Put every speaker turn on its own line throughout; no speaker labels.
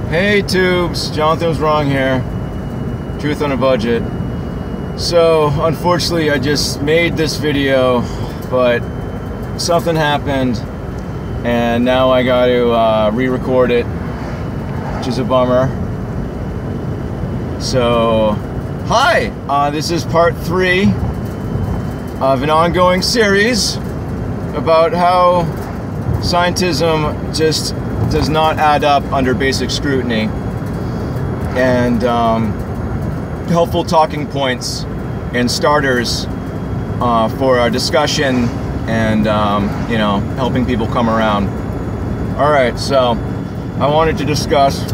Hey tubes, Jonathan was wrong here. Truth on a budget. So unfortunately I just made this video, but something happened and now I got to re-record it, which is a bummer. So hi, this is part 3 of an ongoing series about how scientism just does not add up under basic scrutiny, and helpful talking points and starters for our discussion and you know, helping people come around. All right, so I wanted to discuss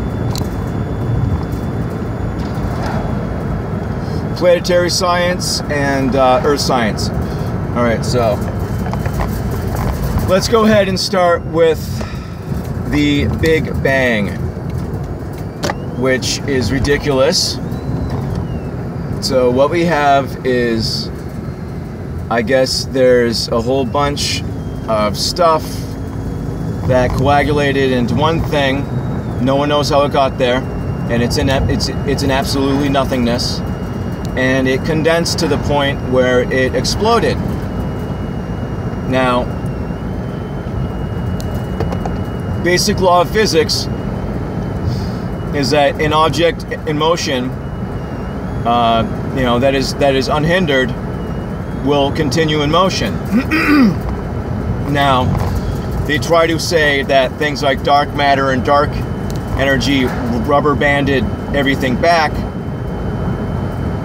planetary science and earth science. All right, so let's go ahead and start with the Big Bang, which is ridiculous. So what we have is, I guess there's a whole bunch of stuff that coagulated into one thing. No one knows how it got there, and it's an absolutely nothingness, and it condensed to the point where it exploded. Now, basic law of physics is that an object in motion, you know, that is unhindered, will continue in motion. Now, they try to say that things like dark matter and dark energy rubber banded everything back.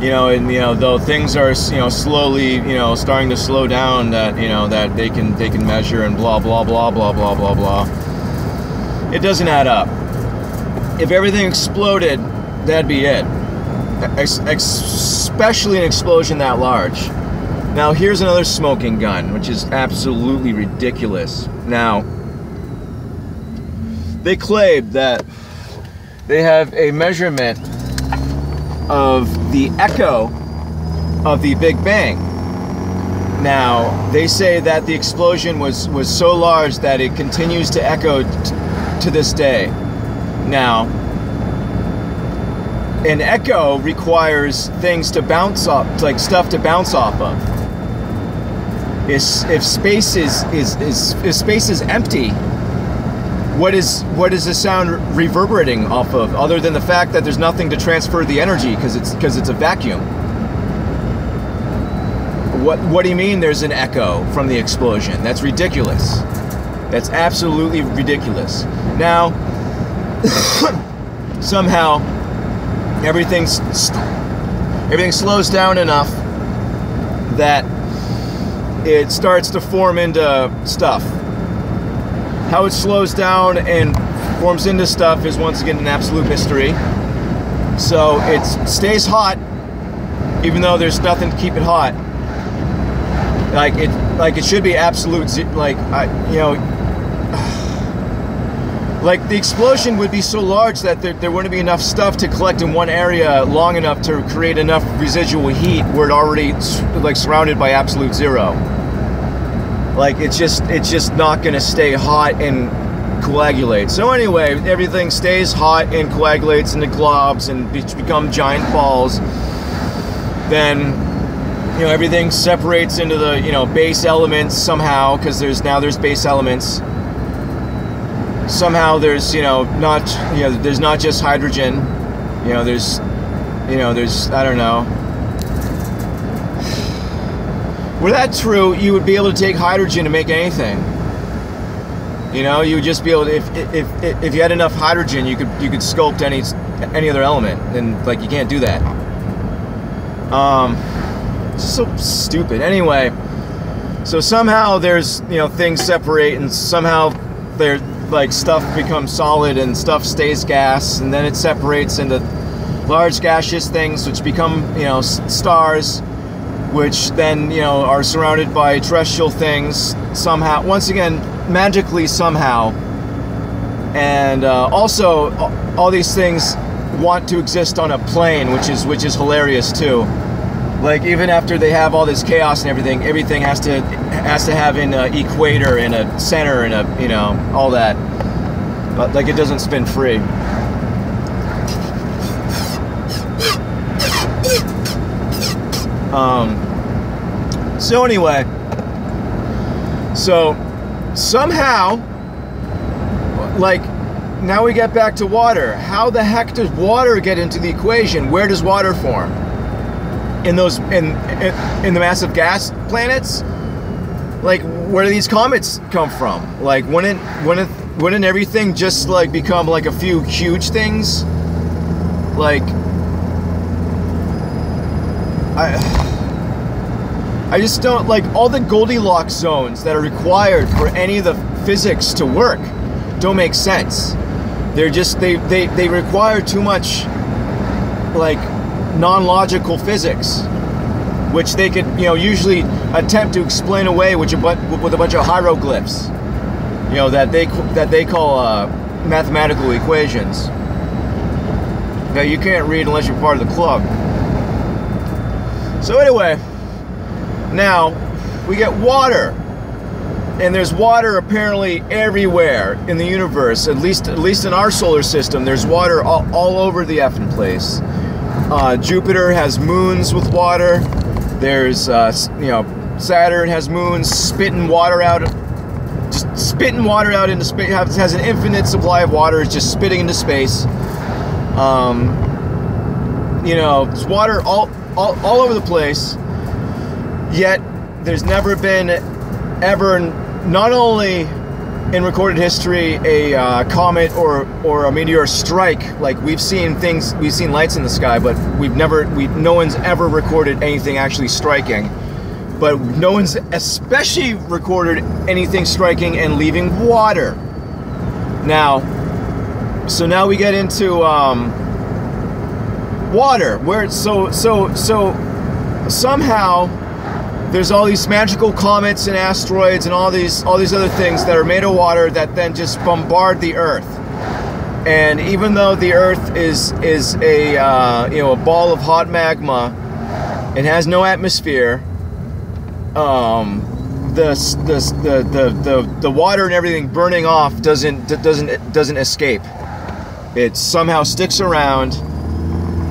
You know, and you know, though things are, you know, slowly, you know, starting to slow down, that, you know, that they can measure and blah blah blah blah blah blah blah. It doesn't add up. If everything exploded, that'd be it. Especially an explosion that large. Now, here's another smoking gun, which is absolutely ridiculous. Now, they claim that they have a measurement of the echo of the Big Bang. Now, they say that the explosion was so large that it continues to echo to this day. Now, an echo requires things to bounce off, like stuff to bounce off of. If space is empty, what is the sound reverberating off of, other than the fact that there's nothing to transfer the energy because it's a vacuum? What do you mean there's an echo from the explosion? That's ridiculous. That's absolutely ridiculous. Now, somehow everything slows down enough that it starts to form into stuff. How it slows down and forms into stuff is once again an absolute mystery. So it stays hot, even though there's nothing to keep it hot. Like it should be absolute, you know, like the explosion would be so large that there wouldn't be enough stuff to collect in one area long enough to create enough residual heat where it already like surrounded by absolute zero. Like it's just not gonna stay hot and coagulate. So anyway, everything stays hot and coagulates into globs and become giant balls. Then, you know, everything separates into the, you know, base elements somehow, because there's base elements. Somehow there's, you know, there's not just hydrogen. You know, there's, I don't know. Were that true, you would be able to take hydrogen to make anything. You know, you would just be able to, if you had enough hydrogen, you could sculpt any other element, and like you can't do that. It's so stupid. Anyway, so somehow there's, you know, things separate, and somehow they're like stuff becomes solid and stuff stays gas, and then it separates into large gaseous things which become, you know, stars, which then, you know, are surrounded by terrestrial things somehow, once again magically somehow. And also all these things want to exist on a plane, which is hilarious too. Like, even after they have all this chaos and everything has to have an equator and a center and a, you know, all that. But like, it doesn't spin free. So anyway, so somehow, like, now we get back to water. How the heck does water get into the equation? Where does water form? In those in the massive gas planets? Like, where do these comets come from? Like, wouldn't everything just like become like a few huge things? Like, I just don't like all the Goldilocks zones that are required for any of the physics to work. Don't make sense. They're just they require too much like non-logical physics, which they could, you know, usually attempt to explain away with a bunch of hieroglyphs, you know, that they call mathematical equations that you can't read unless you're part of the club. So anyway, now we get water. And there's water apparently everywhere in the universe, at least in our solar system. There's water all over the effing place. Jupiter has moons with water. There's, you know, Saturn has moons spitting water out, just spitting water out into space. Has an infinite supply of water. It's just spitting into space. You know, there's water all over the place. Yet there's never been ever, not only in recorded history, a comet or a meteor strike. Like, we've seen lights in the sky, but no one's ever recorded anything actually striking. But no one's especially recorded anything striking and leaving water. Now, so now we get into water, where it's so somehow there's all these magical comets and asteroids and all these other things that are made of water that then just bombard the Earth. And even though the Earth is a you know, a ball of hot magma, it has no atmosphere. The water and everything burning off doesn't escape. It somehow sticks around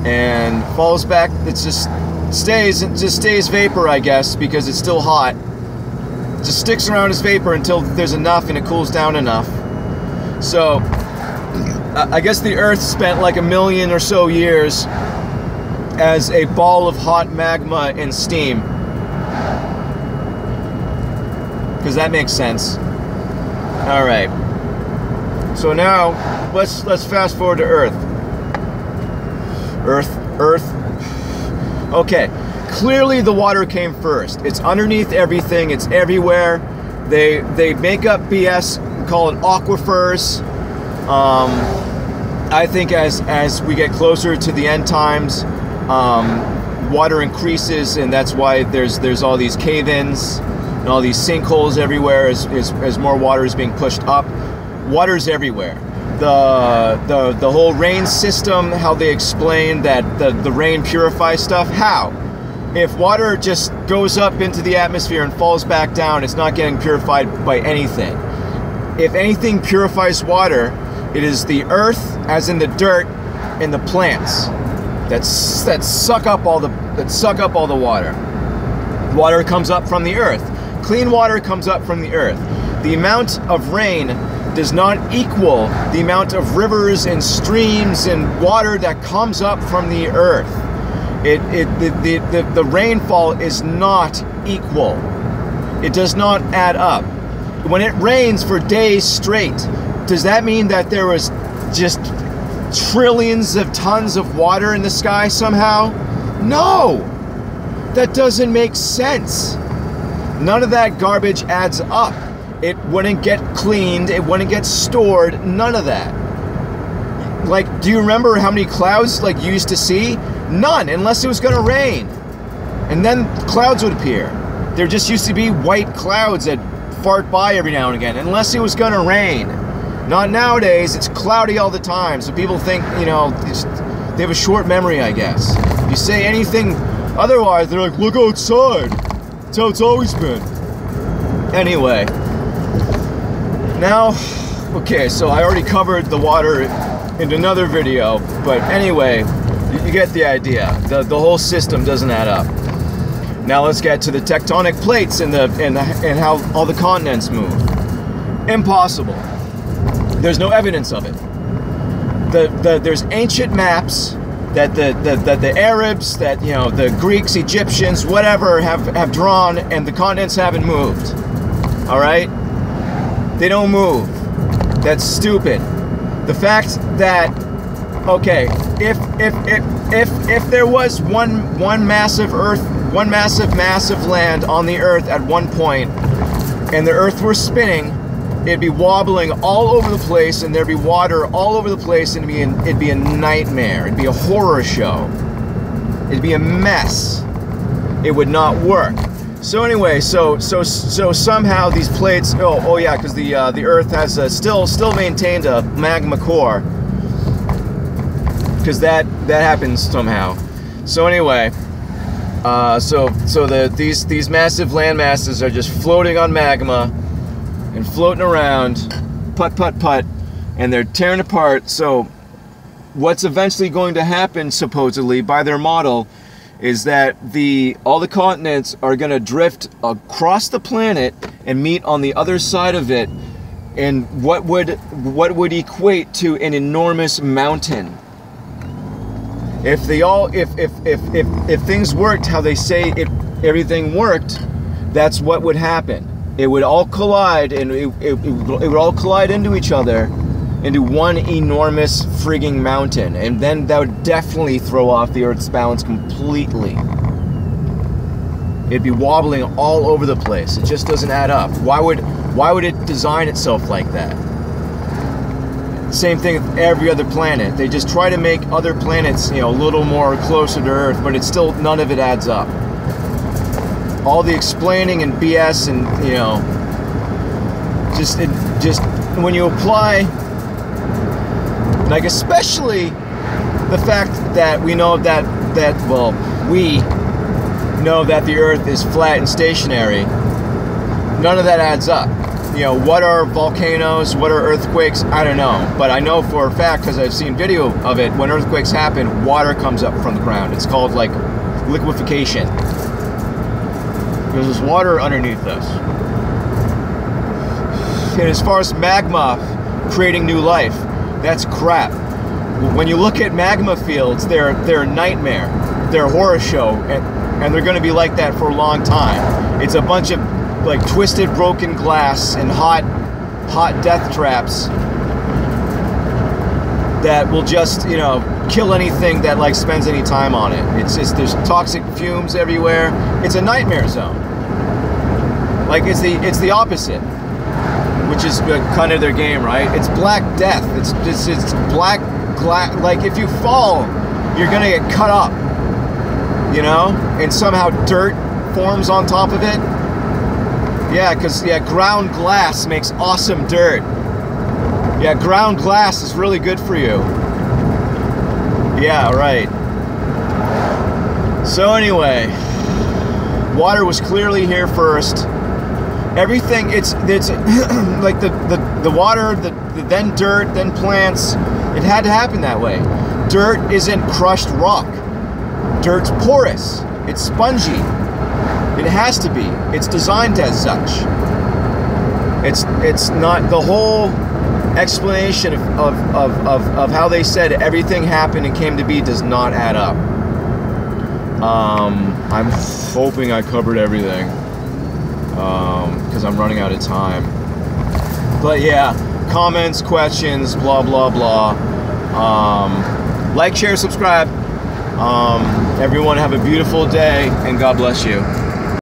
and falls back. It just stays vapor, I guess, because it's still hot. It just sticks around as vapor until there's enough and it cools down enough. So I guess the Earth spent like 1 million or so years as a ball of hot magma and steam, because that makes sense. All right. So now let's fast forward to Earth. Earth. Okay. Clearly the water came first. It's underneath everything. It's everywhere. They make up BS, call it aquifers. I think as we get closer to the end times, water increases, and that's why there's all these cave-ins and all these sinkholes everywhere as more water is being pushed up. Water's everywhere. The whole rain system, how they explain that the rain purifies stuff. How? If water just goes up into the atmosphere and falls back down, it's not getting purified by anything. If anything purifies water, it is the earth, as in the dirt, and the plants that suck up all the water. Water comes up from the earth. Clean water comes up from the earth. The amount of rain does not equal the amount of rivers and streams and water that comes up from the earth. The rainfall is not equal. It does not add up. When it rains for days straight, does that mean that there was just trillions of tons of water in the sky somehow? No! That doesn't make sense. None of that garbage adds up. It wouldn't get cleaned, it wouldn't get stored, none of that. Like, do you remember how many clouds like you used to see? None, unless it was gonna rain. And then clouds would appear. There just used to be white clouds that fart by every now and again, unless it was gonna rain. Not nowadays, it's cloudy all the time, so people think, you know, they have a short memory, I guess. If you say anything otherwise, they're like, look outside. That's how it's always been. Anyway. Now, okay, so I already covered the water in another video, but anyway, you get the idea. The whole system doesn't add up. Now let's get to the tectonic plates and how all the continents move. Impossible. There's no evidence of it. There's ancient maps that the Arabs, that the Greeks, Egyptians, whatever have drawn, and the continents haven't moved. All right? They don't move. That's stupid. The fact that, okay, if there was one massive Earth, one massive land on the Earth at one point, and the Earth were spinning, it'd be wobbling all over the place, and there'd be water all over the place, and it'd be a nightmare. It'd be a horror show. It'd be a mess. It would not work. So anyway, so somehow these plates. Oh yeah, because the Earth has still maintained a magma core. Because that happens somehow. So anyway, these massive land masses are just floating on magma and floating around, putt, and they're tearing apart. So what's eventually going to happen, supposedly, by their model, is that all the continents are going to drift across the planet and meet on the other side of it, and what would equate to an enormous mountain. If things worked how they say everything worked, that's what would happen. It would all collide, and it would all collide into each other, into one enormous frigging mountain, and then that would definitely throw off the Earth's balance completely. It'd be wobbling all over the place. It just doesn't add up. Why would it design itself like that? Same thing with every other planet. They just try to make other planets, a little more closer to Earth, but it's still, none of it adds up. All the explaining and BS, and just when you apply, like, especially the fact that we know that we know that the Earth is flat and stationary. None of that adds up. What are volcanoes? What are earthquakes? I don't know, but I know for a fact, because I've seen video of it, when earthquakes happen, water comes up from the ground. It's called, like, liquefaction. There's water underneath us. And as far as magma creating new life, that's crap. When you look at magma fields, they're a nightmare. They're a horror show, and they're going to be like that for a long time. It's a bunch of, like, twisted, broken glass and hot death traps that will just, kill anything that, like, spends any time on it. There's toxic fumes everywhere. It's a nightmare zone. Like, it's the opposite, which is kind of their game, right? It's black death. It's black glass. Like, if you fall, you're gonna get cut up, and somehow dirt forms on top of it. Yeah, because ground glass makes awesome dirt. Yeah, ground glass is really good for you. Yeah, right. So anyway, water was clearly here first. Everything, it's like the water, then dirt, then plants. It had to happen that way. Dirt isn't crushed rock. Dirt's porous. It's spongy. It has to be. It's designed as such. It's not the whole explanation of how they said everything happened and came to be does not add up. I'm hoping I covered everything, because I'm running out of time. But yeah, comments, questions, blah blah blah. Like, share, subscribe. Everyone have a beautiful day, and God bless you.